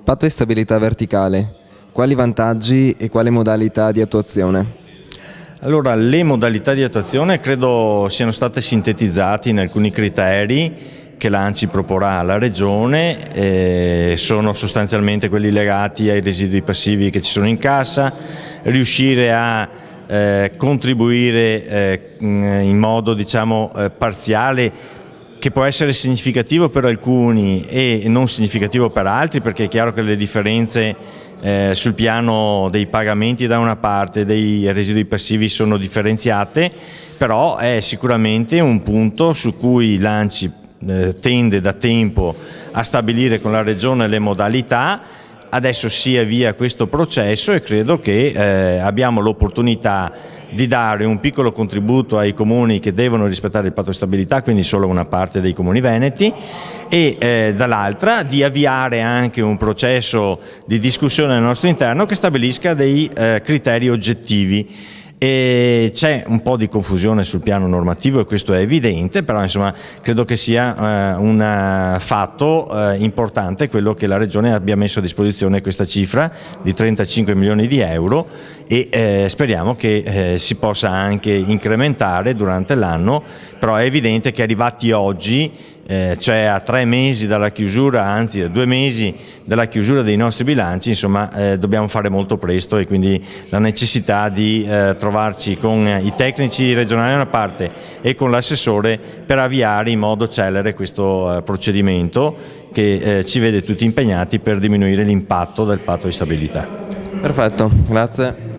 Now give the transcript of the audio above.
Patto di stabilità verticale. Quali vantaggi e quali modalità di attuazione? Allora, le modalità di attuazione credo siano state sintetizzate in alcuni criteri che l'ANCI proporrà alla Regione, sono sostanzialmente quelli legati ai residui passivi che ci sono in cassa, riuscire a contribuire in modo parziale, che può essere significativo per alcuni e non significativo per altri, perché è chiaro che le differenze sul piano dei pagamenti da una parte, dei residui passivi sono differenziate, però è sicuramente un punto su cui l'ANCI tende da tempo a stabilire con la Regione le modalità. Adesso si avvia questo processo e credo che abbiamo l'opportunità di dare un piccolo contributo ai comuni che devono rispettare il patto di stabilità, quindi solo una parte dei comuni veneti, e dall'altra di avviare anche un processo di discussione al nostro interno che stabilisca dei criteri oggettivi. E c'è un po' di confusione sul piano normativo e questo è evidente, però insomma credo che sia un fatto importante quello che la Regione abbia messo a disposizione questa cifra di 35 milioni di euro e speriamo che si possa anche incrementare durante l'anno, però è evidente che arrivati oggi, cioè a 3 mesi dalla chiusura, anzi a 2 mesi dalla chiusura dei nostri bilanci, insomma dobbiamo fare molto presto e quindi la necessità di trovarci con i tecnici regionali da una parte e con l'assessore per avviare in modo celere questo procedimento che ci vede tutti impegnati per diminuire l'impatto del patto di stabilità. Perfetto, grazie.